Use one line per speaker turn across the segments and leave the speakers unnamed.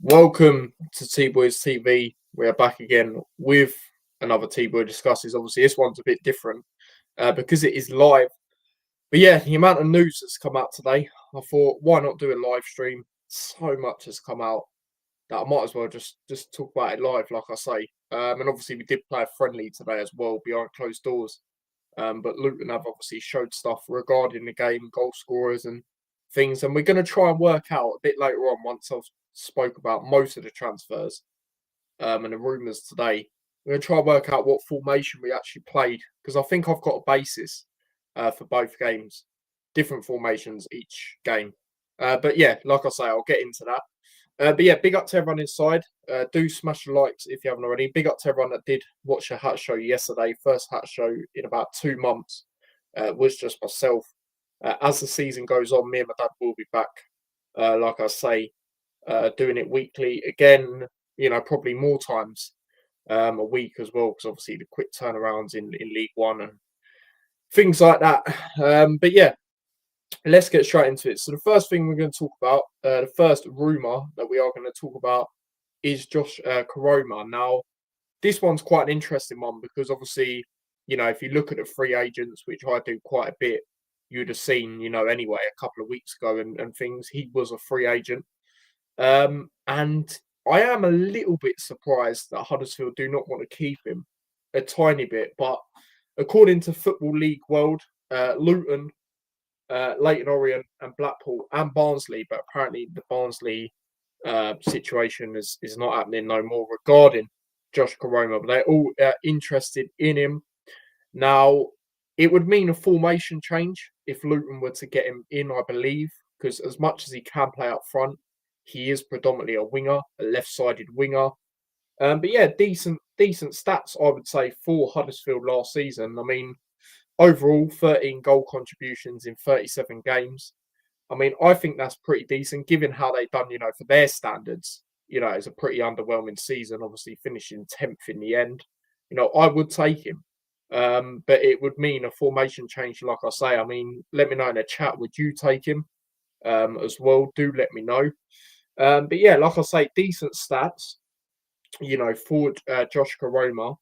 Welcome to T Boys TV. We are back again with another T Boy discusses. Obviously, this one's a bit different because it is live. But yeah, the amount of news that's come out today, I thought, why not do a live stream? So much has come out that I might as well just talk about it live, like I say. And obviously, we did play a friendly today as well behind closed doors. But Luton have obviously showed stuff regarding the game, goal scorers and things. And we're going to try and work out a bit later on once I've spoke about most of the transfers and the rumours today. We're going to try and work out what formation we actually played because I think I've got a basis for both games, different formations each game. But yeah, like I say, I'll get into that. But yeah, big up to everyone inside. Do smash the likes if you haven't already. Big up to everyone that did watch the hat show yesterday. First hat show in about 2 months. Was just myself. As the season goes on, me and my dad will be back. Like I say, doing it weekly again. Probably more times a week as well, because obviously the quick turnarounds in League One and things like that. But yeah, let's get straight into it. So the first thing we're going to talk about, the first rumor that we are going to talk about is Josh Koroma. Now, this one's quite an interesting one because obviously, if you look at the free agents, which I do quite a bit, you'd have seen, anyway, a couple of weeks ago and things, he was a free agent. And I am a little bit surprised that Huddersfield do not want to keep him a tiny bit. But according to Football League World, Luton, Leyton Orient and Blackpool and Barnsley, but apparently the Barnsley situation is not happening no more regarding Josh Koroma, but they're all interested in him. Now, it would mean a formation change if Luton were to get him in, I believe, because as much as he can play up front, he is predominantly a winger, a left-sided winger. But yeah, decent stats, I would say, for Huddersfield last season. I mean, overall, 13 goal contributions in 37 games. I mean, I think that's pretty decent, given how they've done, for their standards. It's a pretty underwhelming season, obviously finishing 10th in the end. I would take him. But it would mean a formation change, like I say. I mean, let me know in the chat, would you take him as well? Do let me know. But yeah, like I say, decent stats, for Josh Koroma.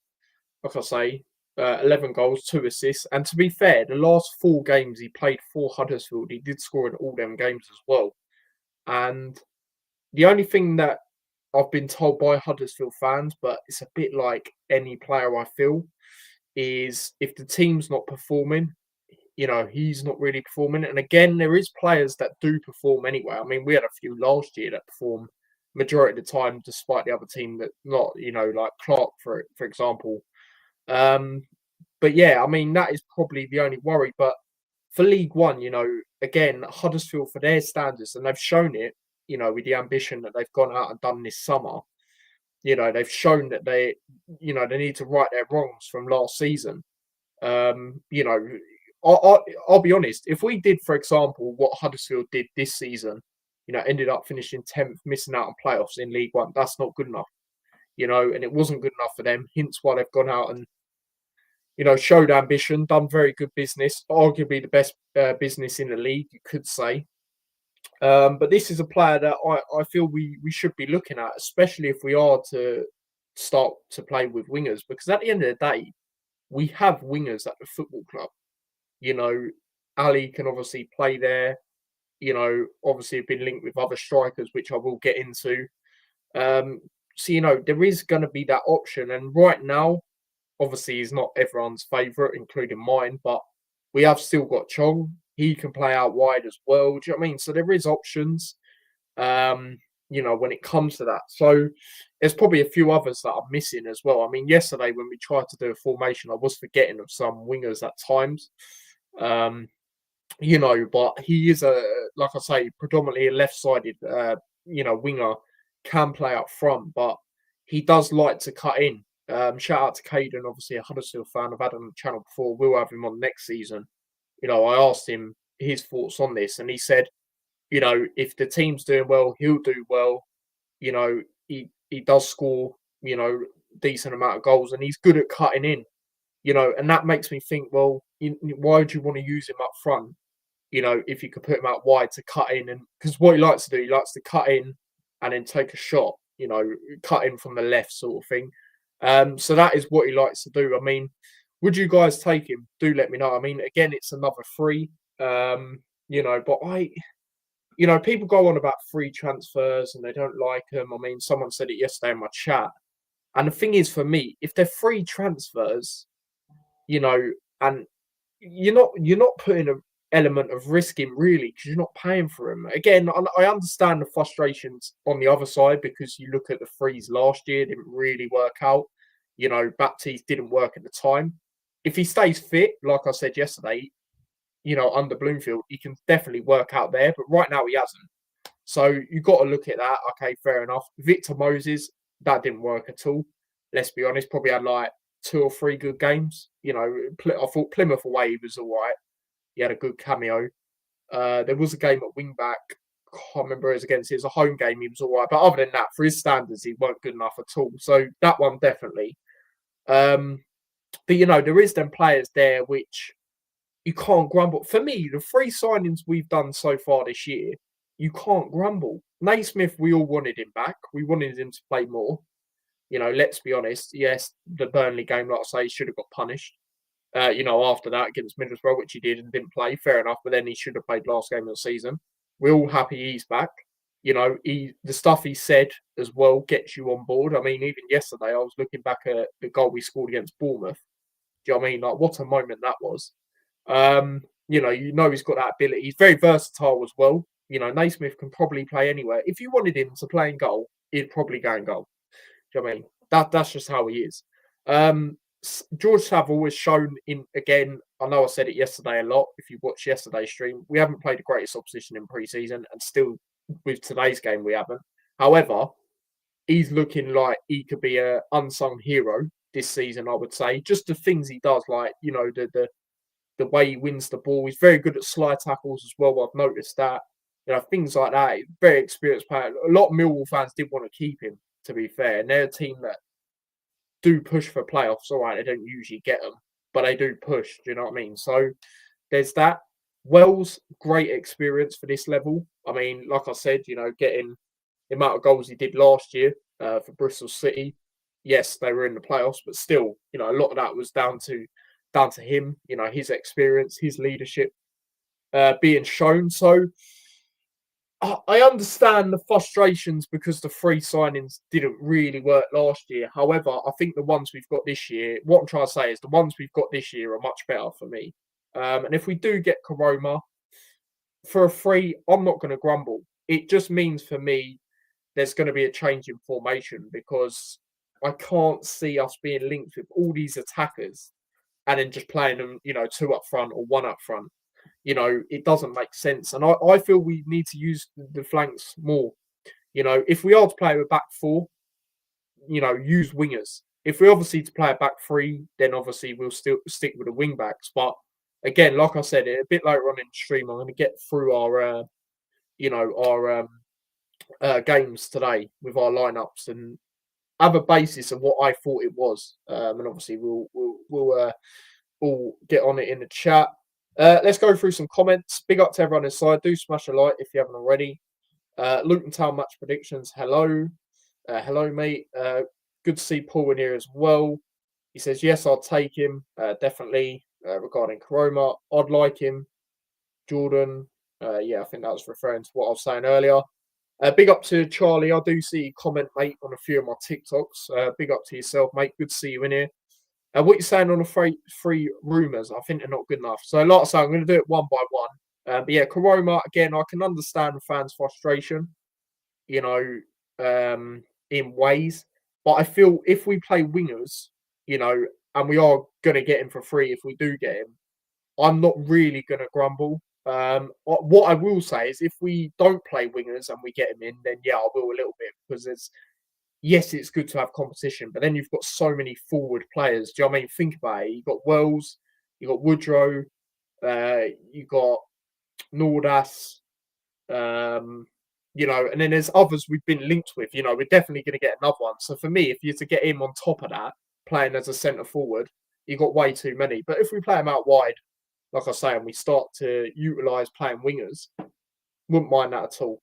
Like I say, 11 goals, 2 assists. And to be fair, the last 4 games he played for Huddersfield, he did score in all them games as well. And the only thing that I've been told by Huddersfield fans, but it's a bit like any player I feel, is if the team's not performing, he's not really performing. And again, there is players that do perform anyway. I mean, we had a few last year that perform majority of the time, despite the other team that not, like Clark, for example. But yeah, I mean, that is probably the only worry. But for League One, again, Huddersfield, for their standards, and they've shown it, with the ambition that they've gone out and done this summer, they've shown that they need to right their wrongs from last season. I'll be honest. If we did, for example, what Huddersfield did this season, ended up finishing 10th, missing out on playoffs in League One, that's not good enough. And it wasn't good enough for them. Hence why they've gone out and, showed ambition, done very good business, arguably the best business in the league, you could say. But this is a player that I feel we should be looking at, especially if we are to start to play with wingers, because at the end of the day, we have wingers at the football club. Ali can obviously play there. Obviously have been linked with other strikers, which I will get into. So, there is going to be that option. And right now, obviously, he's not everyone's favourite, including mine, but we have still got Chong. He can play out wide as well. Do you know what I mean? So there is options, when it comes to that. So there's probably a few others that are missing as well. I mean, yesterday when we tried to do a formation, I was forgetting of some wingers at times. But he is like I say, predominantly a left-sided, winger, can play up front, but he does like to cut in. Shout out to Caden, obviously a Huddersfield fan. I've had him on the channel before. We'll have him on next season. I asked him his thoughts on this, and he said, if the team's doing well, he'll do well. He does score, decent amount of goals, and he's good at cutting in. And that makes me think, well, why would you want to use him up front? If you could put him out wide to cut in, and because what he likes to do, he likes to cut in, and then take a shot, cut in from the left sort of thing. So that is what he likes to do. I mean, would you guys take him? Do let me know. I mean, again, it's another free, but people go on about free transfers and they don't like them. I mean, someone said it yesterday in my chat. And the thing is, for me, if they're free transfers, and you're not putting an element of risk in really because you're not paying for them. Again, I understand the frustrations on the other side because you look at the frees last year, didn't really work out. Baptiste didn't work at the time. If he stays fit, like I said yesterday, under Bloomfield, he can definitely work out there. But right now he hasn't. So you've got to look at that. Okay, fair enough. Victor Moses, that didn't work at all. Let's be honest, probably had like 2 or 3 good games. I thought Plymouth away he was all right. He had a good cameo. There was a game at wing back. I can't remember it was against. It was a home game. He was all right, but other than that, for his standards, he weren't good enough at all. So that one definitely. But there is them players there which you can't grumble. For me, the 3 signings we've done so far this year, you can't grumble. Naismith, we all wanted him back. We wanted him to play more. Let's be honest. Yes, the Burnley game, like I say, should have got punished. After that against Middlesbrough, which he did and didn't play, fair enough. But then he should have played last game of the season. We're all happy he's back. The stuff he said as well gets you on board. I mean, even yesterday, I was looking back at the goal we scored against Bournemouth. Do you know what I mean? Like, what a moment that was. He's got that ability. He's very versatile as well. Naismith can probably play anywhere. If you wanted him to play in goal, he'd probably go in goal. Do you know what I mean? That's just how he is. George Saville has shown again, I know I said it yesterday a lot, if you watched yesterday's stream, we haven't played the greatest opposition in pre-season, and still with today's game we haven't. However, he's looking like he could be an unsung hero this season, I would say. Just the things he does, like, the way he wins the ball. He's very good at slide tackles as well. I've noticed that. Things like that. Very experienced player. A lot of Millwall fans did want to keep him, to be fair. And they're a team that do push for playoffs. All right, they don't usually get them, but they do push. Do you know what I mean? So there's that. Wells, great experience for this level. I mean, like I said, getting the amount of goals he did last year for Bristol City. Yes, they were in the playoffs, but still, a lot of that was down to him, his experience, his leadership being shown. So I understand the frustrations because the 3 signings didn't really work last year. However, I think the ones we've got this year, what I'm trying to say is the ones we've got this year are much better for me. And if we do get Koroma for a free, I'm not going to grumble. It just means for me, there's going to be a change in formation because I can't see us being linked with all these attackers and then just playing them, 2 up front or 1 up front. It doesn't make sense. And I feel we need to use the flanks more. If we are to play with back 4, use wingers. If we're obviously to play a back 3, then obviously we'll still stick with the wing backs. But again, like I said, a bit later on in the stream, I'm going to get through our games today with our lineups and have a basis of what I thought it was. And obviously we'll all get on it in the chat. Let's go through some comments. Big up to everyone inside. Do smash a like if you haven't already. Luton Town match predictions. Hello. Hello, mate. Good to see Paul in here as well. He says, yes, I'll take him. Definitely. Regarding Koroma, I'd like him. Jordan. I think that was referring to what I was saying earlier. Big up to Charlie. I do see you comment, mate, on a few of my TikToks. Big up to yourself, mate. Good to see you in here. What you're saying on the free rumours, I think they're not good enough. So, like I say, I'm going to do it one by one. But yeah, Koroma, again, I can understand the fans' frustration, in ways. But I feel if we play wingers, and we are going to get him for free if we do get him, I'm not really going to grumble. What I will say is if we don't play wingers and we get him in, then yeah, I will a little bit because it's good to have competition, but then you've got so many forward players. Do you know what I mean? Think about it. You've got Wells, you've got Woodrow, you've got Nordas, and then there's others we've been linked with. We're definitely going to get another one. So for me, if you're to get him on top of that, playing as a centre forward, you've got way too many. But if we play him out wide, like I say, and we start to utilise playing wingers, wouldn't mind that at all.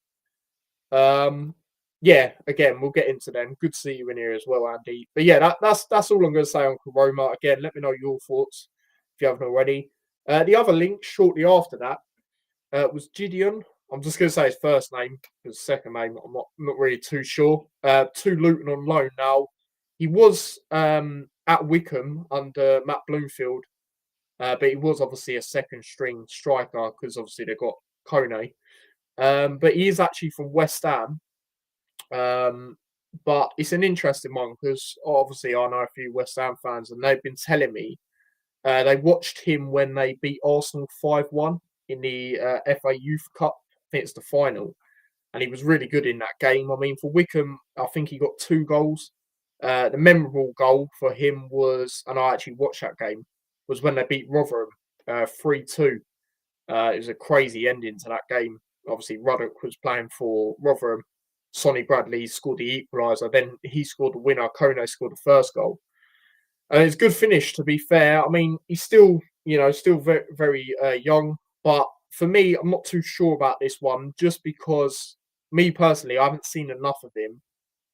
yeah, again, we'll get into them. Good to see you in here as well, Andy. But yeah, that's all I'm going to say on Koroma. Again, let me know your thoughts if you haven't already. The other link shortly after that was Gideon. I'm just going to say his first name, his second name, I'm not really too sure. To Luton on loan. Now, he was at Wickham under Matt Bloomfield, but he was obviously a second string striker because obviously they got Kone. But he is actually from West Ham. But it's an interesting one because obviously I know a few West Ham fans and they've been telling me they watched him when they beat Arsenal 5-1 in the FA Youth Cup. I think it's the final. And he was really good in that game. I mean, for Wickham, I think he got 2 goals. The memorable goal for him was, and I actually watched that game, was when they beat Rotherham 3-2. It was a crazy ending to that game. Obviously, Ruddock was playing for Rotherham. Sonny Bradley scored the equaliser. Then he scored the winner. Kone scored the first goal. And it's a good finish, to be fair. I mean, he's still, still very, very young. But for me, I'm not too sure about this one, just because me personally, I haven't seen enough of him.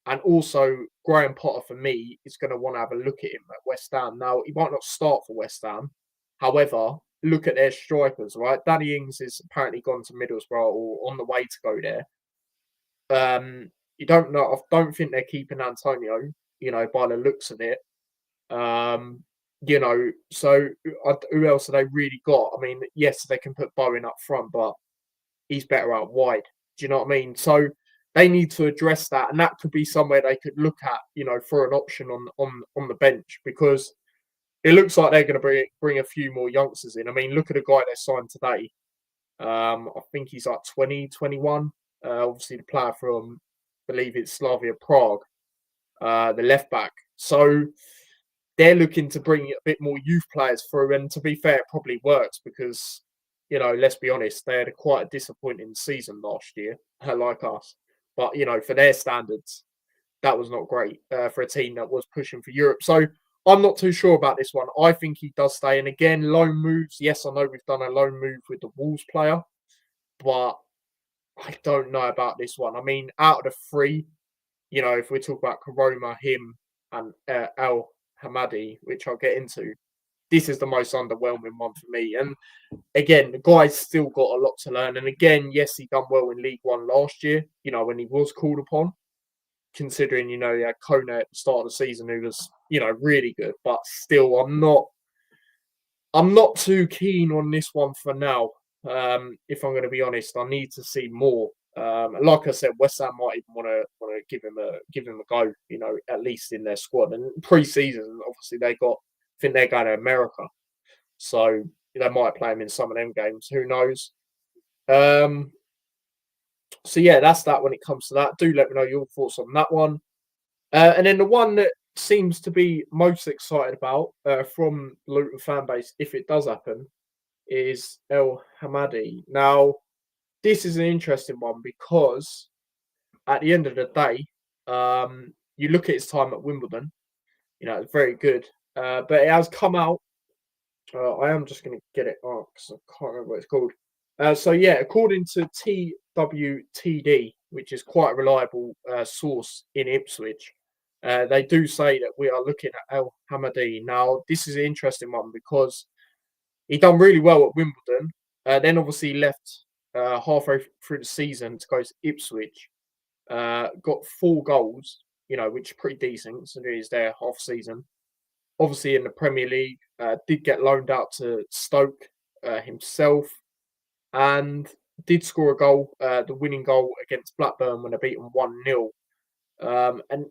And also, Graham Potter, for me, is going to want to have a look at him at West Ham. Now, he might not start for West Ham. However, look at their strikers, right? Danny Ings is apparently gone to Middlesbrough or on the way to go there. You don't know. I don't think they're keeping Antonio, by the looks of it. So who else have they really got? I mean, yes, they can put Bowen up front, but he's better out wide. Do you know what I mean? So they need to address that, and that could be somewhere they could look at, for an option on the bench, because it looks like they're going to bring a few more youngsters in. I mean, look at the guy they signed today. I think he's like 20, 21. Obviously, the player from, I believe it's Slavia Prague, the left back. So they're looking to bring a bit more youth players through. And to be fair, it probably works because, let's be honest, they had quite a disappointing season last year, like us. But, for their standards, that was not great for a team that was pushing for Europe. So I'm not too sure about this one. I think he does stay. And again, loan moves. Yes, I know we've done a loan move with the Wolves player, but I don't know about this one. I mean, out of the 3, if we talk about Koroma, him, and Al-Hamadi, which I'll get into, this is the most underwhelming one for me. And again, the guy's still got a lot to learn. And again, yes, he done well in League One last year, when he was called upon, considering, he had Kone at the start of the season, who was, really good. But still, I'm not too keen on this one for now. If I'm going to be honest, I need to see more. Like I said, West Ham might even want to give him a go. At least in their squad. And pre-season, obviously I think they're going to America, so they might play him in some of them games. Who knows? So yeah, that's that when it comes to that. Do let me know your thoughts on that one. And then the one that seems to be most excited about from the Luton fan base, if it does happen, is Al-Hamadi. Now, this is an interesting one because at the end of the day, you look at his time at Wimbledon, it's very good. But it has come out. I am just going to get it up because I can't remember what it's called. So yeah, according to TWTD, which is quite a reliable source in Ipswich, they do say that we are looking at Al-Hamadi. Now, this is an interesting one because he done really well at Wimbledon. Then obviously left halfway through the season to go to Ipswich. Got 4 goals, which is pretty decent considering he's there half season. Obviously in the Premier League, did get loaned out to Stoke himself, and did score a goal, the winning goal against Blackburn when they beat them 1-0. And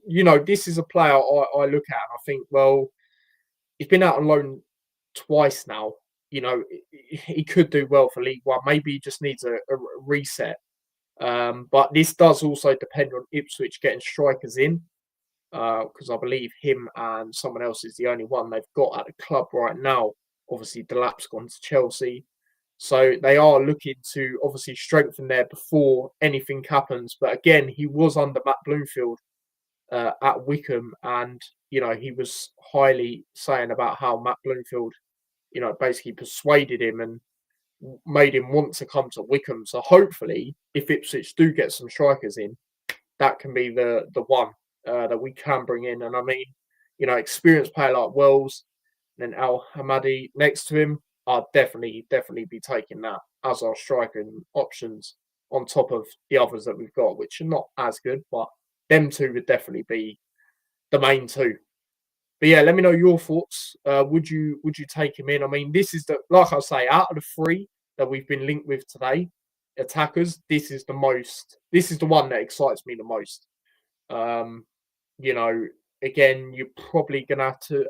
this is a player I look at and I think, well, he's been out on loan twice now. He could do well for League One. Maybe he just needs a reset. But this does also depend on Ipswich getting strikers in, because I believe him and someone else is the only one they've got at the club right now. Obviously, Delap's gone to Chelsea. So they are looking to obviously strengthen there before anything happens. But again, he was under Matt Bloomfield at Wickham, and he was highly saying about how Matt Bloomfield, basically persuaded him and made him want to come to Wickham. So hopefully, if Ipswich do get some strikers in, that can be the one that we can bring in. And I mean, experienced player like Wells and then Al-Hamadi next to him, I'd definitely be taking that as our striking options on top of the others that we've got, which are not as good, but them two would definitely be the main two. But yeah, let me know your thoughts. Would you take him in? I mean, this is like I say, out of the three that we've been linked with today, attackers, this is the one that excites me the most. Um, you know, again, you're probably gonna have to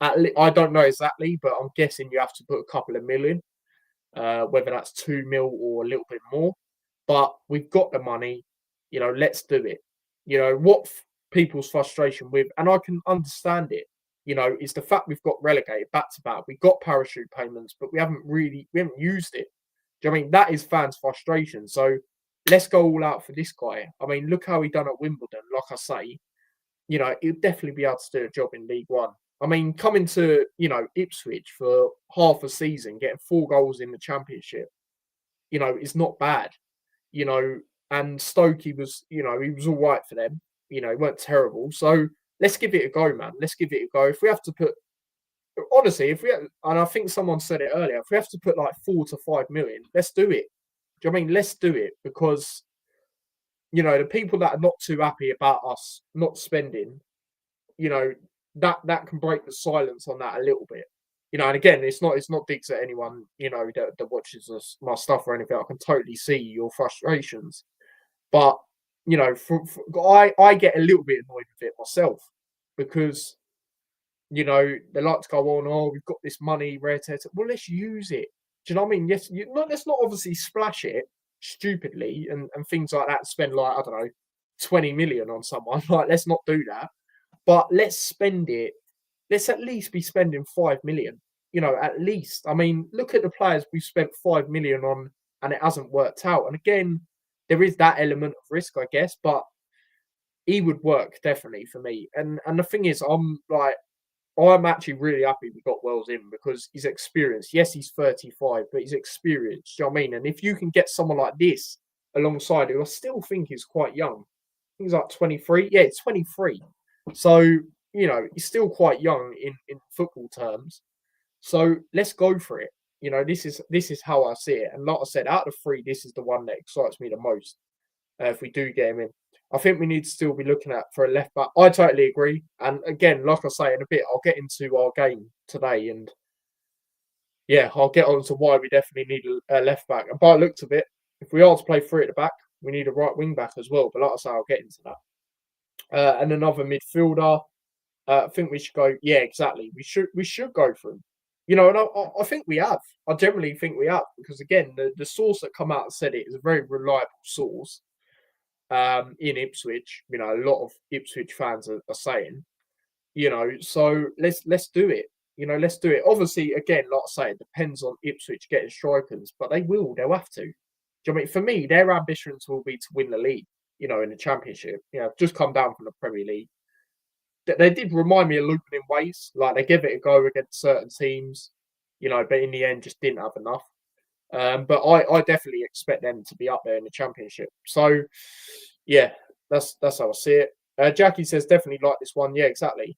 I don't know exactly, but I'm guessing you have to put a couple of million, whether that's 2 mil or a little bit more. But we've got the money, let's do it. What people's frustration with, and I can understand it, is the fact we've got relegated back to back. We've got parachute payments, but we haven't used it. Do you know what I mean? That is fans' frustration. So let's go all out for this guy. I mean, look how he done at Wimbledon. Like I say, he'll definitely be able to do a job in League One. I mean, coming to, Ipswich for half a season, getting 4 goals in the Championship, is not bad. And Stoke, he was all right for them. He weren't terrible. So let's give it a go, man. Let's give it a go. If we have to put, honestly, and I think someone said it earlier, if we have to put like 4 to 5 million, let's do it. Do you know what I mean? Let's do it because, the people that are not too happy about us not spending, that can break the silence on that a little bit. And again, it's not digs at anyone, that watches my stuff or anything. I can totally see your frustrations. But, I get a little bit annoyed with it myself because, they like to go on, oh, we've got this money, rare tear. Well, let's use it. Do you know what I mean? Yes, let's not obviously splash it stupidly and things like that, spend like, I don't know, 20 million on someone. Like, let's not do that. But let's spend it. Let's at least be spending 5 million. At least. I mean, look at the players we've spent 5 million on and it hasn't worked out. And again, there is that element of risk, I guess, but he would work definitely for me. And the thing is, I'm actually really happy we got Wells in because he's experienced. Yes, he's 35, but he's experienced. Do you know what I mean? And if you can get someone like this alongside who I still think is quite young, he's like 23. Yeah, it's 23. So, he's still quite young in football terms. So let's go for it. This is how I see it. And like I said, out of the three, this is the one that excites me the most. If we do get him in, I think we need to still be looking at for a left back. I totally agree. And again, like I say, in a bit, I'll get into our game today, and yeah, I'll get on to why we definitely need a left back. And by the looks of it, if we are to play 3 at the back, we need a right wing back as well. But like I say, I'll get into that. And another midfielder. I think we should go. Yeah, exactly. We should go for him. And I think we have. I generally think we have because again, the source that come out and said it is a very reliable source. In Ipswich, a lot of Ipswich fans are saying, so let's do it. Let's do it. Obviously, again, like I say, it depends on Ipswich getting strikers, but they'll have to. Do you know what I mean? For me, their ambitions will be to win the league, in the Championship. Just come down from the Premier League. They did remind me of Luton in ways. Like, they gave it a go against certain teams, but in the end just didn't have enough. But I definitely expect them to be up there in the Championship. So, yeah, that's how I see it. Jackie says, definitely like this one. Yeah, exactly.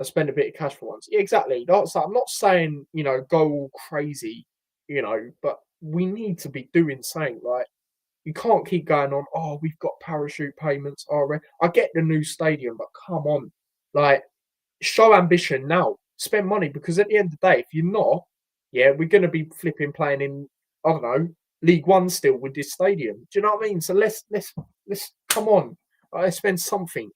I spend a bit of cash for once. Yeah, exactly. I'm not saying, go all crazy, but we need to be doing something. Like, you can't keep going on, oh, we've got parachute payments. I get the new stadium, but come on. Like, show ambition now. Spend money, because at the end of the day, if you're not, yeah, we're going to be flipping playing in, I don't know, League One still with this stadium. Do you know what I mean? So let's come on. Let's spend something.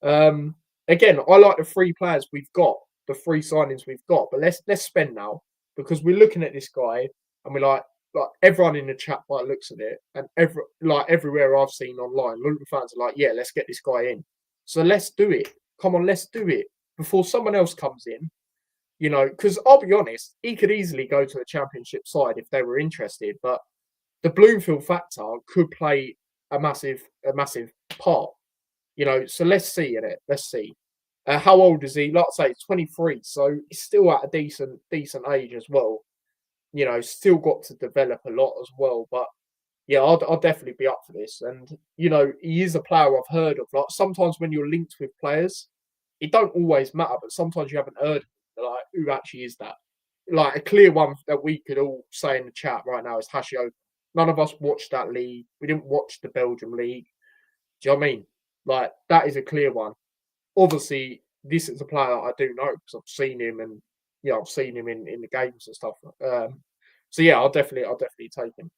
Again, I like the 3 players we've got, the 3 signings we've got, but let's spend now, because we're looking at this guy and we're like everyone in the chat by the looks of it, and everywhere I've seen online, Luton fans are like, yeah, let's get this guy in. So let's do it. Come on, let's do it before someone else comes in. Because I'll be honest, he could easily go to a Championship side if they were interested, but the Bloomfield factor could play a massive part. So let's see in it. Let's see. How old is he? Like I say, he's 23, so he's still at a decent age as well. Still got to develop a lot as well. But yeah, I'll definitely be up for this. And he is a player I've heard of. Like sometimes when you're linked with players, it don't always matter, but sometimes you haven't heard of them, like who actually is that. Like a clear one that we could all say in the chat right now is Hashio. None of us watched that league. We didn't watch the Belgium league. Do you know what I mean? Like that is a clear one. Obviously, this is a player that I do know because I've seen him and I've seen him in the games and stuff. So yeah, I'll definitely take him.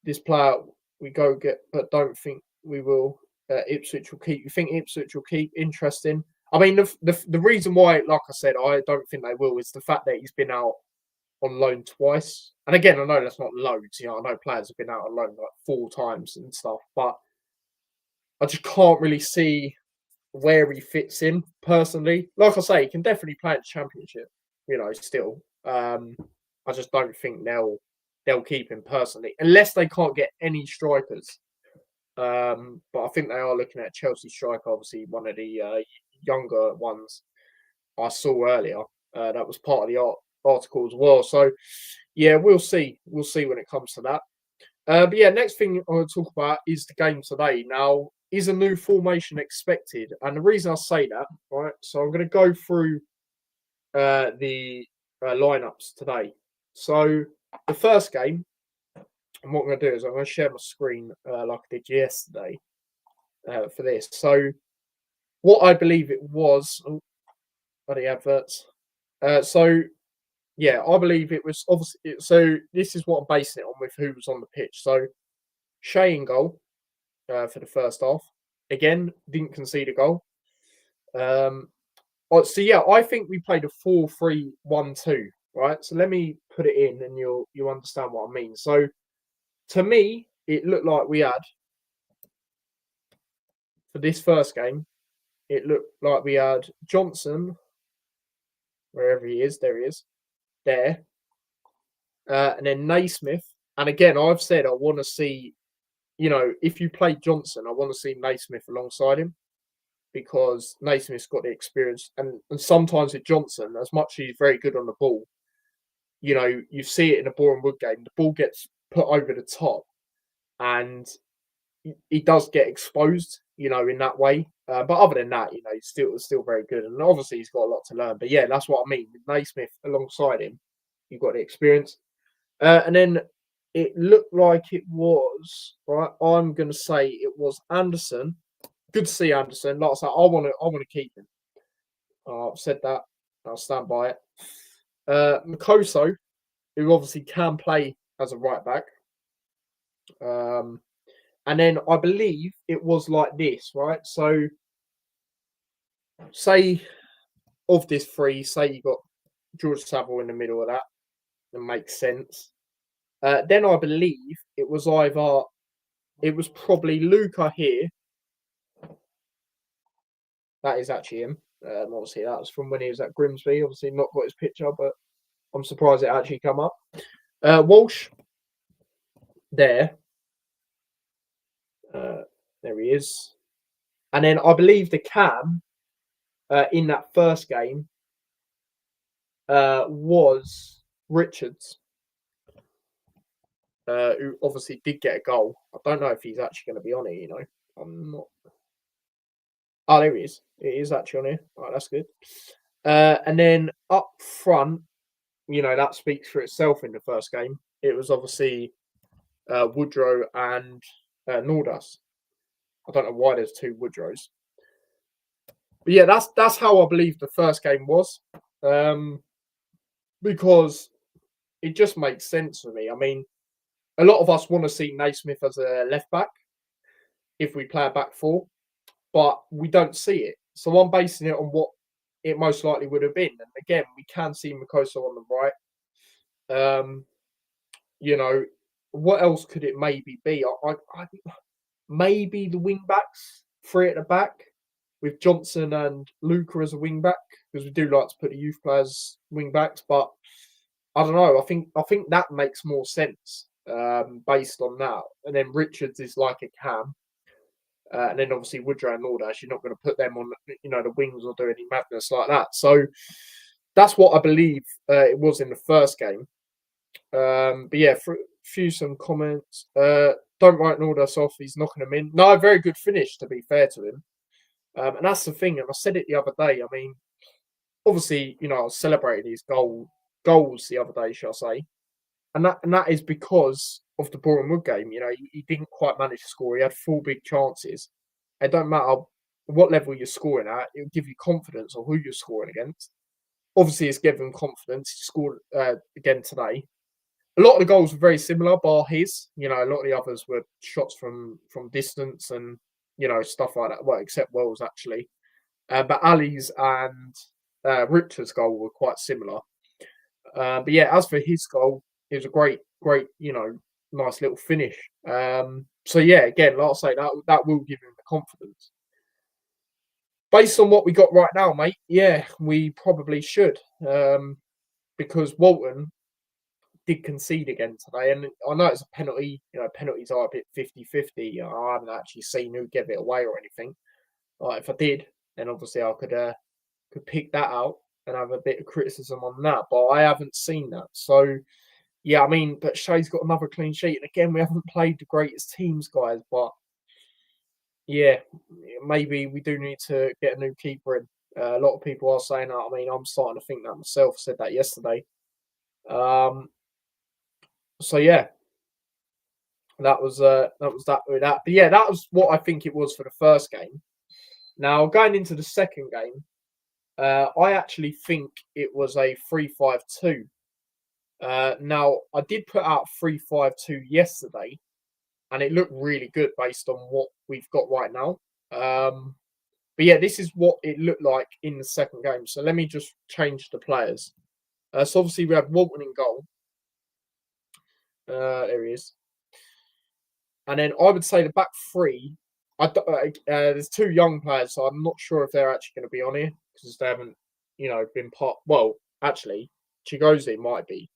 This player we go get, but don't think we will. Ipswich will keep. You think Ipswich will keep? Interesting. I mean, the reason why, like I said, I don't think they will is the fact that he's been out on loan twice. And again, I know that's not loads. I know players have been out on loan like 4 times and stuff, but I just can't really see where he fits in personally. Like I say, he can definitely play in the Championship. Still, I just don't think they'll keep him personally unless they can't get any strikers. But I think they are looking at Chelsea striker, obviously one of the younger ones I saw earlier. That was part of the article as well. So yeah, we'll see. We'll see when it comes to that. But yeah, next thing I want to talk about is the game today. Now, is a new formation expected? And the reason I say that, right? So I'm going to go through the lineups today. So the first game, and what I'm going to do is I'm going to share my screen like I did yesterday for this. So what I believe it was, the adverts. So yeah, I believe it was obviously. So this is what I'm basing it on with who was on the pitch. So Shea in goal for the first half. Again, didn't concede a goal. So yeah, I think we played a 4-3-1-2. Right. So let me put it in, and you'll understand what I mean. So to me, it looked like we had for this first game. It looked like we had Johnson, wherever he is. There he is. There. And then Naismith. And again, I've said I want to see, if you play Johnson, I want to see Naismith alongside him because Naismith's got the experience. And sometimes with Johnson, as much as he's very good on the ball, you see it in a Boreham Wood game, the ball gets put over the top and he does get exposed, in that way. But other than that, he's still very good. And obviously he's got a lot to learn. But yeah, that's what I mean. With Naismith alongside him, you've got the experience. And then it looked like it was, right, I'm going to say it was Anderson. Good to see Anderson. Like I said, I want to keep him. I've said that. I'll stand by it. Makoso, who obviously can play as a right back. And then I believe it was like this, right? So, say of this 3, say you got George Savile in the middle of that. That makes sense. Then I believe it was probably Luca here. That is actually him. Obviously, that was from when he was at Grimsby. Obviously, not got his picture, but I'm surprised it actually come up. Walsh, there. There he is. And then I believe the cam in that first game was Richards, who obviously did get a goal. I don't know if he's actually going to be on it, I'm not. Oh, there he is. It is actually on here. Right, that's good. And then up front, that speaks for itself in the first game. It was obviously Woodrow and Nordas. I don't know why there's 2 Woodrows. But yeah, that's how I believe the first game was. Because it just makes sense for me. I mean, a lot of us want to see Naismith as a left back if we play a back 4, but we don't see it. So I'm basing it on what it most likely would have been. And again, we can see Makoso on the right. What else could it maybe be? Maybe the wing backs, 3 at the back, with Johnson and Luca as a wing back, because we do like to put the youth players wing backs. But I don't know. I think that makes more sense based on that. And then Richards is like a cam. And then obviously Woodrow and Nordash, you're not going to put them on, the wings or do any madness like that. So that's what I believe it was in the first game. But yeah, for some comments. Don't write Nordas off. He's knocking them in. No, very good finish to be fair to him. And that's the thing. And I said it the other day. I mean, obviously, I was celebrating his goals the other day, shall I say? And that is because of the Bournemouth game. He didn't quite manage to score. He had 4 big chances. It don't matter what level you're scoring at. It'll give you confidence on who you're scoring against. Obviously, it's given him confidence. He scored again today. A lot of the goals were very similar, bar his. A lot of the others were shots from distance and stuff like that. Well, except Wells actually, but Ali's and Richter's goal were quite similar. But yeah, as for his goal, it was a great, nice little finish. So yeah, again, like I say, that will give him the confidence. Based on what we got right now, mate, yeah, we probably should. Because Walton did concede again today, and I know it's a penalty. Penalties are a bit 50-50. I haven't actually seen who gave it away or anything. If I did, then obviously I could pick that out and have a bit of criticism on that. But I haven't seen that, so yeah. I mean, but Shea's got another clean sheet, and again, we haven't played the greatest teams, guys. But yeah, maybe we do need to get a new keeper in. A lot of people are saying that. I mean, I'm starting to think that myself. I said that yesterday. So yeah, that was that with that. But yeah, that was what I think it was for the first game. Now going into the second game, I actually think it was a 3-5-2. Now I did put out 3-5-2 yesterday, and it looked really good based on what we've got right now. But yeah, this is what it looked like in the second game. So let me just change the players. So obviously we have Walton in goal. There he is. And then I would say the back three. There's 2 young players, so I'm not sure if they're actually going to be on here because they haven't, been part. Well, actually, Chigozie might be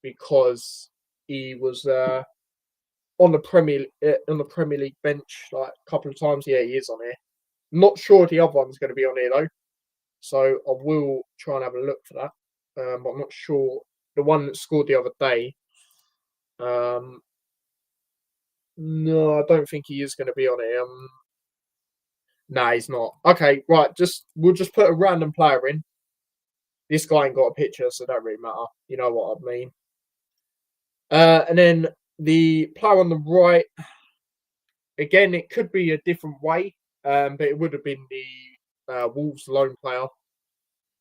because he was on the Premier League bench like a couple of times. Yeah, he is on here. Not sure the other one's going to be on here though, so I will try and have a look for that. But I'm not sure. The one that scored the other day. No, I don't think he is going to be on here. No, he's not. Okay, right. We'll just put a random player in. This guy ain't got a picture, so it don't really matter. You know what I mean. And then the player on the right. Again, it could be a different way, but it would have been the Wolves loan player.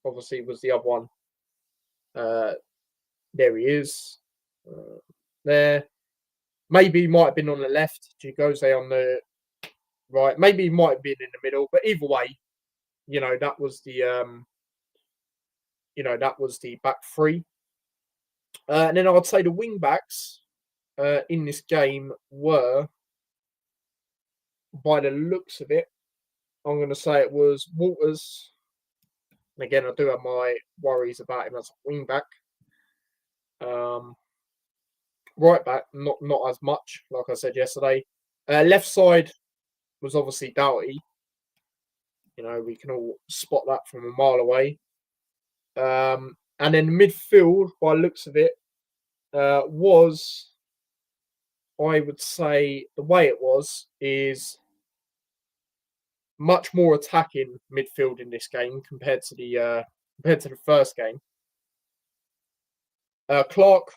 Obviously, was the other one. There he is. There. Maybe he might have been on the left. Chigozie on the right. Maybe he might have been in the middle. But either way, that was the that was the back three. And then I would say the wing backs in this game were, by the looks of it, I'm going to say it was Walters. And again, I do have my worries about him as a wing back. Right back, not as much, like I said yesterday. Left side was obviously Doughty. We can all spot that from a mile away. And then midfield, by looks of it, was, I would say, the way it is much more attacking midfield in this game compared to the first game. Clark,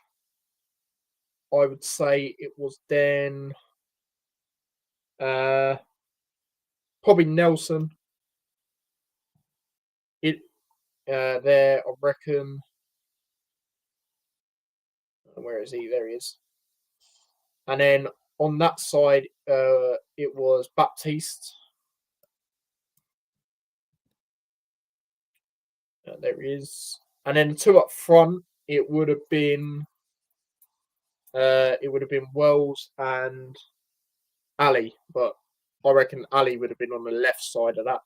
I would say it was then probably Nelson. There, I reckon. Where is he? There he is. And then on that side, it was Baptiste. There he is. And then the 2 up front, it would have been Wells and Ali, but I reckon Ali would have been on the left side of that.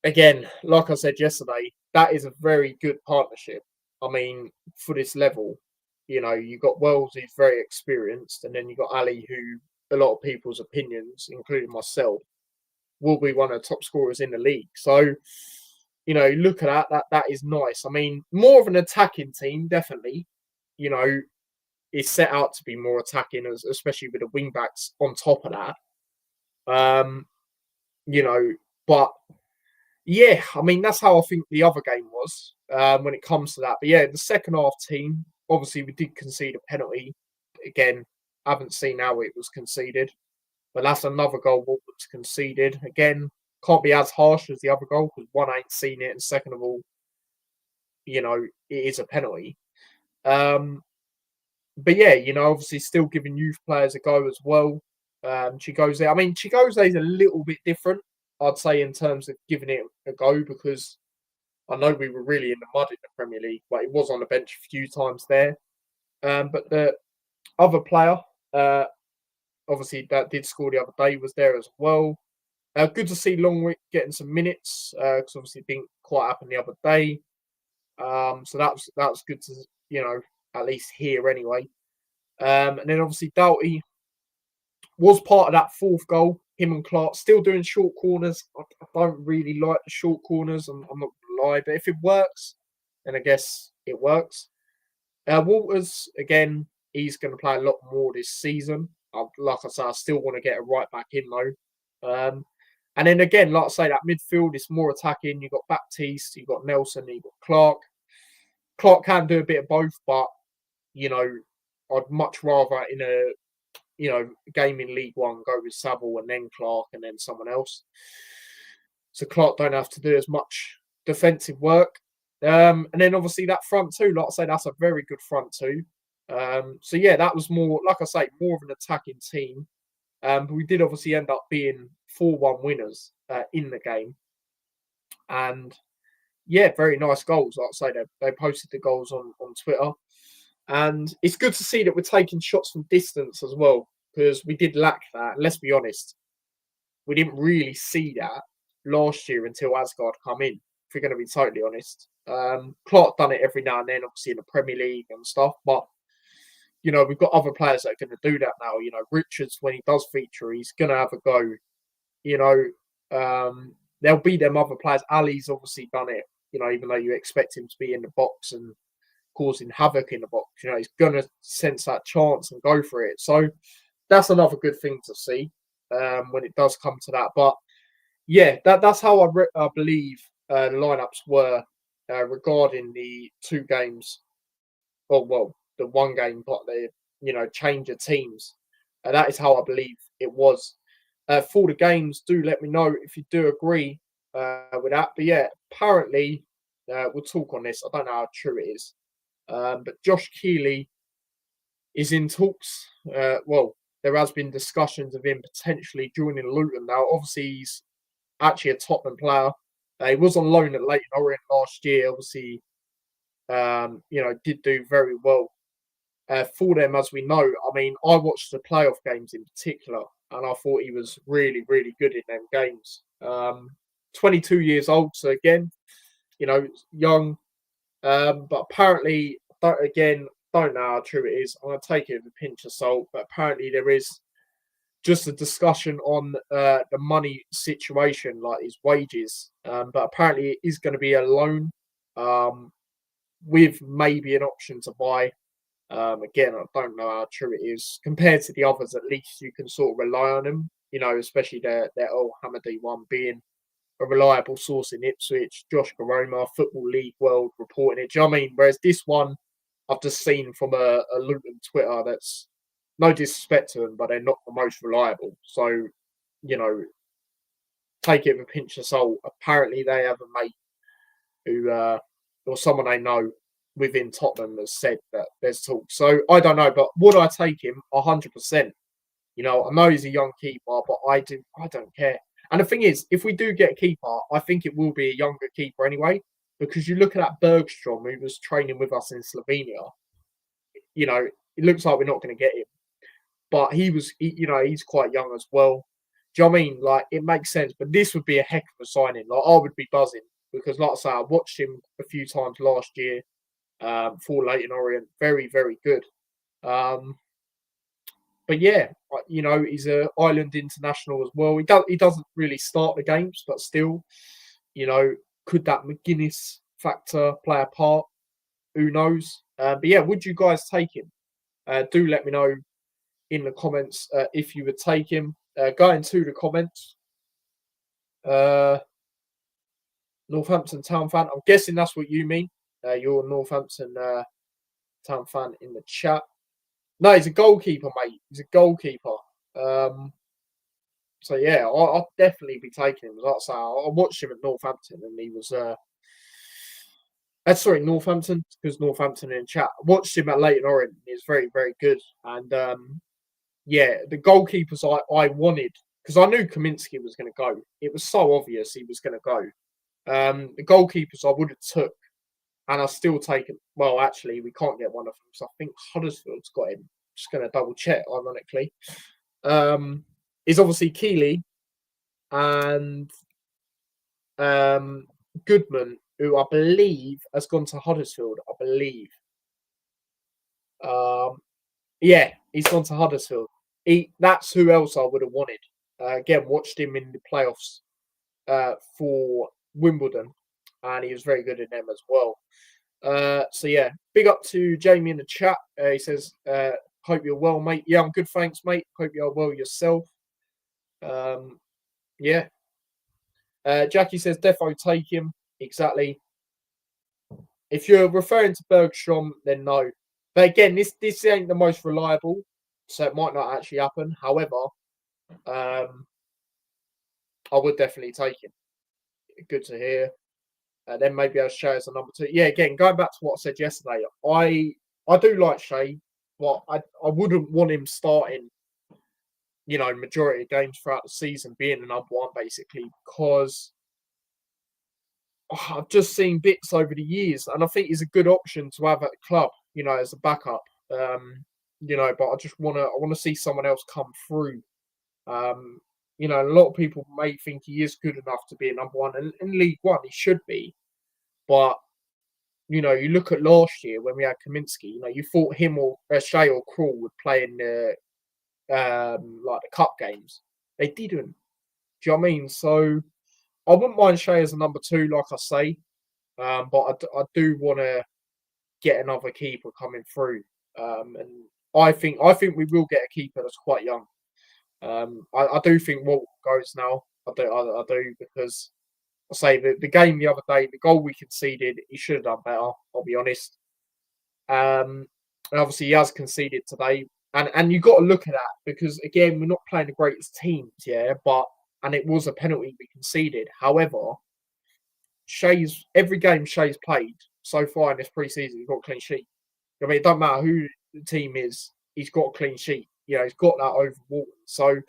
Again, like I said yesterday, that is a very good partnership. I mean, for this level, you got Wells, who's very experienced, and then you got Ali, who a lot of people's opinions, including myself, will be one of the top scorers in the league. So, look at that is nice. I mean, more of an attacking team, definitely. you know, is set out to be more attacking, especially with the wing backs on top of that. Um, you know, but yeah, I mean that's how I think the other game was when it comes to that. But yeah, the second half team, obviously we did concede a penalty. Again, haven't seen how it was conceded, but that's another goal what was conceded. Again, can't be as harsh as the other goal because one, I ain't seen it, and second of all, it is a penalty. But yeah, obviously still giving youth players a go as well. Chigose, I mean, Chigose is a little bit different, I'd say, in terms of giving it a go because I know we were really in the mud in the Premier League, but it was on the bench a few times there. But the other player, obviously, that did score the other day was there as well. Good to see Longwick getting some minutes because obviously it didn't quite happen the other day. So that was good to at least hear anyway. And then obviously Doughty was part of that fourth goal. Him and Clark still doing short corners. I don't really like the short corners. I'm not gonna lie, but if it works, then I guess it works. Walters again, he's going to play a lot more this season. Like I say, I still want to get a right back in though. And then again, like I say, that midfield is more attacking. You've got Baptiste, you've got Nelson, you've got Clark. Clark can do a bit of both, but I'd much rather in a game in League One go with Saville and then Clark and then someone else. So Clark don't have to do as much defensive work. And then obviously that front two, like I say, that's a very good front two. So yeah, that was more, like I say, more of an attacking team. But we did obviously end up being 4-1 winners in the game. And yeah, very nice goals. Like I say, they posted the goals on Twitter. And it's good to see that we're taking shots from distance as well, because we did lack that. And let's be honest, we didn't really see that last year until Asgard come in, if we're going to be totally honest. Clark done it every now and then, obviously in the Premier League and stuff, but we've got other players that are going to do that now. Richards, when he does feature, he's going to have a go. There'll be them other players. Ali's obviously done it, even though you expect him to be in the box and causing havoc in the box. He's going to sense that chance and go for it. So that's another good thing to see when it does come to that. But yeah, that's how I believe the lineups were regarding the two games. Well, the one game, but the change of teams. That is how I believe it was. For the games, do let me know if you do agree with that. But yeah, apparently we'll talk on this. I don't know how true it is. But Josh Keeley is in talks. There has been discussions of him potentially joining Luton. Now, obviously, he's actually a Tottenham player. He was on loan at Leyton Orient last year. Obviously, did do very well for them, as we know. I mean, I watched the playoff games in particular, and I thought he was really, really good in them games. 22 years old, so again, young. But apparently, don't know how true it is. I'm going to take it with a pinch of salt, but apparently there is just a discussion on the money situation, like his wages. But apparently it is going to be a loan with maybe an option to buy. Again, I don't know how true it is. Compared to the others, at least you can sort of rely on them, especially their Al-Hamadi one being a reliable source in Ipswich, Josh Koroma, Football League World reporting it. Do you know what I mean? Whereas this one, I've just seen from a Luton Twitter that's no disrespect to them, but they're not the most reliable. So, take it with a pinch of salt. Apparently, they have a mate who, or someone they know within Tottenham has said that there's talk. So, I don't know, but would I take him? 100%. I know he's a young keeper, but I don't care. And the thing is, if we do get a keeper, I think it will be a younger keeper anyway, because you look at that Bergstrom who was training with us in Slovenia. It looks like we're not going to get him, but he's quite young as well. Do you know what I mean? Like, it makes sense, but this would be a heck of a signing. Like, I would be buzzing because, like I say, I watched him a few times last year for Leyton Orient. Very, very good. But yeah, he's an Ireland international as well. He doesn't really start the games, but still, could that McGuinness factor play a part? Who knows? But yeah, would you guys take him? Do let me know in the comments if you would take him. Going to the comments. Northampton Town fan. I'm guessing that's what you mean. You're a Northampton Town fan in the chat. No, he's a goalkeeper, mate. He's a goalkeeper. So yeah, I'll definitely be taking him. Like I say, I watched him at Northampton, and he was. Sorry, Northampton, because Northampton in chat. I watched him at Leighton Orient. He was very, very good. And yeah, the goalkeepers I wanted, because I knew Kaminsky was going to go. It was so obvious he was going to go. The goalkeepers I would have took, and I still take him. Well, actually, we can't get one of them, so I think Huddersfield's got him. Just going to double check, ironically. Is obviously Keeley and Goodman, who I believe has gone to Huddersfield. I believe. Yeah, he's gone to Huddersfield. That's who else I would have wanted. Again, watched him in the playoffs for Wimbledon, and he was very good in them as well. So yeah, big up to Jamie in the chat. He says, "Hope you're well, mate." Yeah, I'm good, thanks, mate. Hope you're well yourself. Yeah. Jackie says, "Defo take him." Exactly. If you're referring to Bergstrom, then no. But again, this ain't the most reliable, so it might not actually happen. However, I would definitely take him. Good to hear. Then maybe I'll Shea as a number 2. Yeah, again, going back to what I said yesterday, I do like Shea, but I wouldn't want him starting, majority of games throughout the season being a number 1, basically, because I've just seen bits over the years, and I think he's a good option to have at the club, as a backup. But I just want to see someone else come through. A lot of people may think he is good enough to be a number 1, and in League One he should be. But you look at last year when we had Kaminsky. You thought him or Shea or Krul would play in the the cup games. They didn't. Do you know what I mean? So I wouldn't mind Shea as a number 2, like I say, but I do want to get another keeper coming through, and I think we will get a keeper that's quite young. I do think Walt goes now. I do because I say the game the other day, the goal we conceded, he should have done better. I'll be honest. And obviously he has conceded today, and you got to look at that because again we're not playing the greatest teams, yeah, and it was a penalty we conceded. However, every game Shea's played so far in this pre-season, he's got a clean sheet. I mean, it doesn't matter who the team is, he's got a clean sheet. He's got that over Walton. So,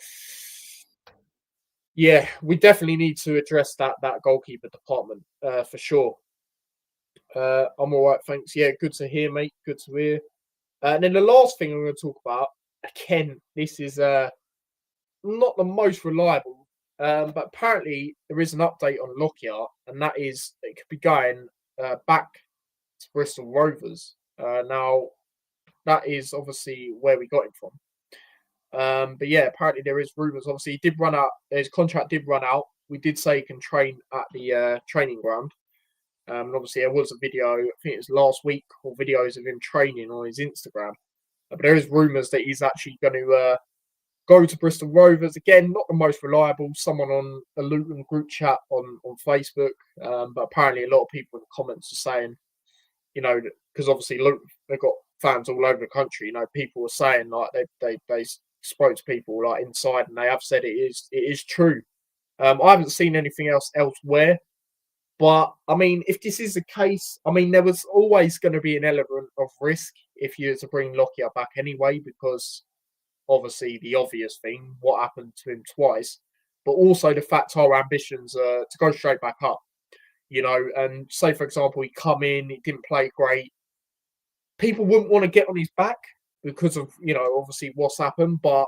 yeah, we definitely need to address that goalkeeper department for sure. I'm all right, thanks. Yeah, good to hear, mate. Good to hear. And then the last thing I'm going to talk about, again, this is not the most reliable, but apparently there is an update on Lockyer, and that is it could be going back to Bristol Rovers. Now, that is obviously where we got him from. But yeah, apparently there is rumours. Obviously, he did run out. His contract did run out. We did say he can train at the training ground. And obviously, there was a video, I think it was last week, or videos of him training on his Instagram. But there is rumours that he's actually going to go to Bristol Rovers. Again, not the most reliable. Someone on the Luton group chat on Facebook. But apparently, a lot of people in the comments are saying, because obviously Luton, they've got fans all over the country. People were saying like they spoke to people like inside, and they have said it is true. I haven't seen anything else elsewhere. But, I mean, if this is the case, I mean, there was always going to be an element of risk if you were to bring Lockyer back anyway, because obviously the obvious thing, what happened to him twice, but also the fact our ambitions are to go straight back up, and say, for example, he come in, he didn't play great. People wouldn't want to get on his back because of, obviously what's happened, but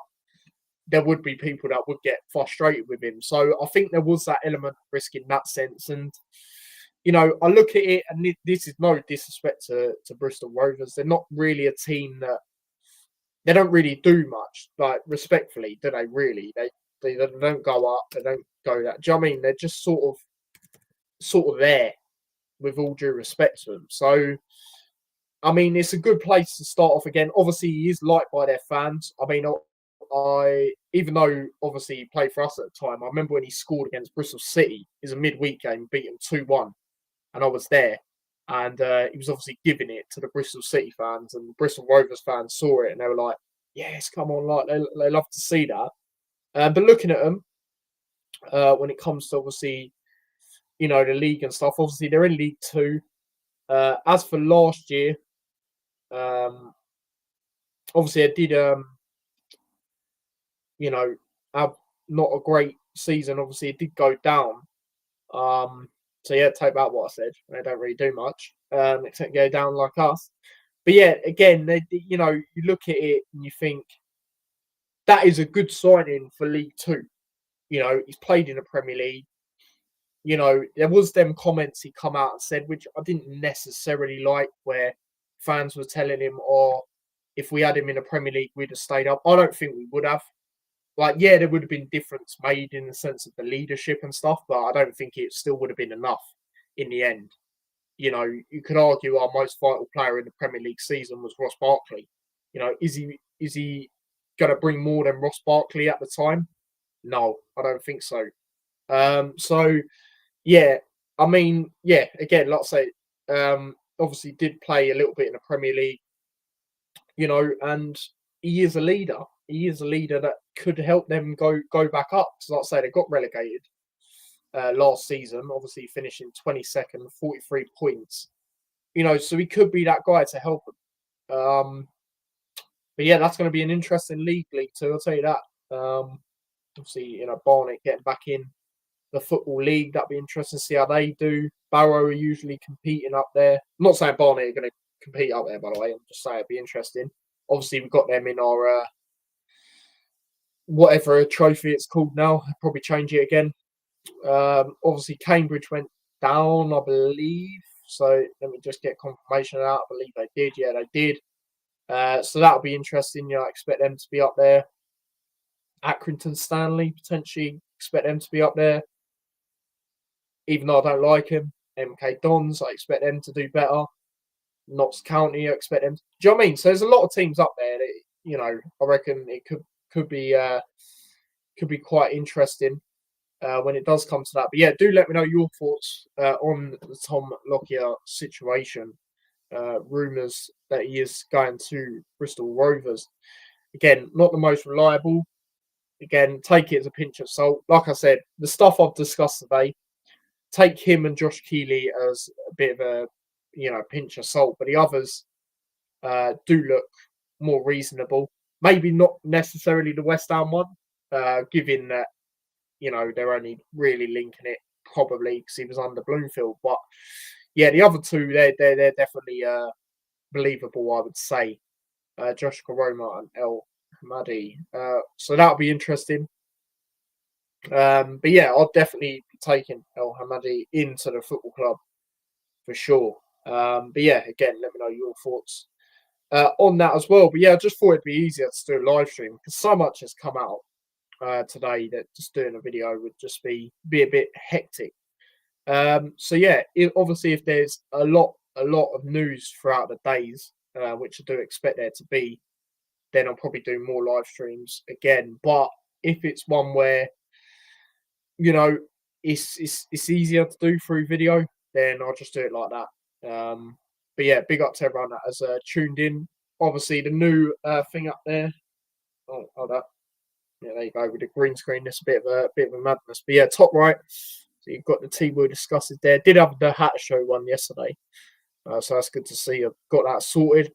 there would be people that would get frustrated with him. So I think there was that element of risk in that sense. And, I look at it, and this is no disrespect to Bristol Rovers. They're not really a team that, they don't really do much, like, respectfully, do they really? They don't go up, they don't go that. Do you know what I mean? They're just sort of there, with all due respect to them. So, I mean, it's a good place to start off again. Obviously, he is liked by their fans. I mean, I even though obviously he played for us at the time, I remember when he scored against Bristol City. It was a midweek game, beat them 2-1, and I was there. And he was obviously giving it to the Bristol City fans, and the Bristol Rovers fans saw it, and they were like, "Yes, come on!" Like they love to see that. But looking at them, when it comes to obviously the league and stuff, obviously they're in League Two. As for last year, um, obviously I did have not a great season. Obviously, it did go down. So yeah, take back what I said. They don't really do much, except go down like us. But yeah, again, you look at it and you think that is a good signing for League Two. He's played in the Premier League. There was them comments he come out and said, which I didn't necessarily like, where fans were telling him, "Oh, if we had him in the Premier League, we'd have stayed up." I don't think we would have. Like, yeah, there would have been difference made in the sense of the leadership and stuff, but I don't think it still would have been enough in the end. You could argue our most vital player in the Premier League season was Ross Barkley. Is he going to bring more than Ross Barkley at the time? No, I don't think so. So yeah, I mean, yeah, again, like I say, obviously did play a little bit in the Premier League, and he is a leader. He is a leader that could help them go back up. Because like I say, they got relegated last season, obviously finishing 22nd, 43 points. So he could be that guy to help them. But yeah, that's going to be an interesting League Two, I'll tell you that. Obviously, Barnet getting back in the Football League, that'd be interesting to see how they do. Barrow are usually competing up there. I'm not saying Barnet are going to compete up there, by the way. I'm just saying it'd be interesting. Obviously, we've got them in our whatever trophy it's called now. I'll probably change it again. Obviously, Cambridge went down, I believe. So let me just get confirmation of that. I believe they did. Yeah, they did. So that'll be interesting. I expect them to be up there. Accrington Stanley, potentially expect them to be up there. Even though I don't like him. MK Dons, I expect them to do better. Notts County, I expect them. Do you know what I mean? So there's a lot of teams up there that, I reckon it could be quite interesting when it does come to that. But yeah, do let me know your thoughts on the Tom Lockyer situation. Rumours that he is going to Bristol Rovers. Again, not the most reliable. Again, take it as a pinch of salt. Like I said, the stuff I've discussed today, take him and Josh Keeley as a bit of a pinch of salt. But the others do look more reasonable. Maybe not necessarily the West Ham one, given that they're only really linking it probably because he was under Bloomfield. But yeah, the other two they're definitely believable, I would say. Josh Koroma and Al-Hamadi. So that'll be interesting. But yeah, I'll definitely be taking Al-Hamadi into the football club for sure. But yeah, again, let me know your thoughts on that as well. But yeah, I just thought it'd be easier to do a live stream because so much has come out today that just doing a video would just be a bit hectic. So yeah, obviously if there's a lot of news throughout the days, which I do expect there to be, then I'll probably do more live streams again. But if it's one where it's easier to do through video, then I'll just do it like that. But yeah, big up to everyone that has tuned in. Obviously, the new thing up there. Oh, that. Yeah, there you go with the green screen. That's a bit of a madness. But yeah, top right. So you've got the T-Wheel discusses there. Did have the Hat Show one yesterday, so that's good to see. I've got that sorted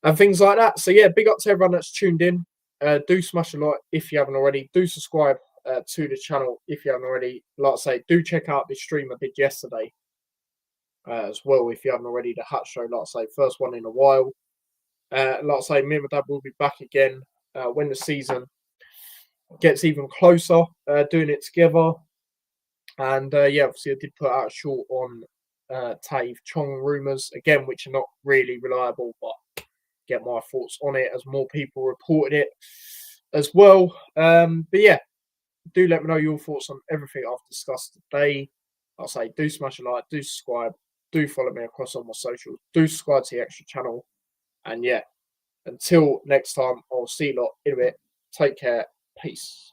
and things like that. So yeah, big up to everyone that's tuned in. Do smash a like if you haven't already. Do subscribe to the channel if you haven't already. Like I say, do check out the stream I did yesterday as well if you haven't already. The Hat Show, like I say, first one in a while. Like I say, me and my dad will be back again when the season gets even closer, doing it together. And yeah, obviously I did put out a short on Tave Chong rumours again, which are not really reliable, but get my thoughts on it as more people reported it as well. But yeah, do let me know your thoughts on everything I've discussed today. I'll say do smash a like, do subscribe, Do follow me across all my socials. Do subscribe to the Extra channel. And yeah, until next time, I'll see you lot in a bit. Take care. Peace.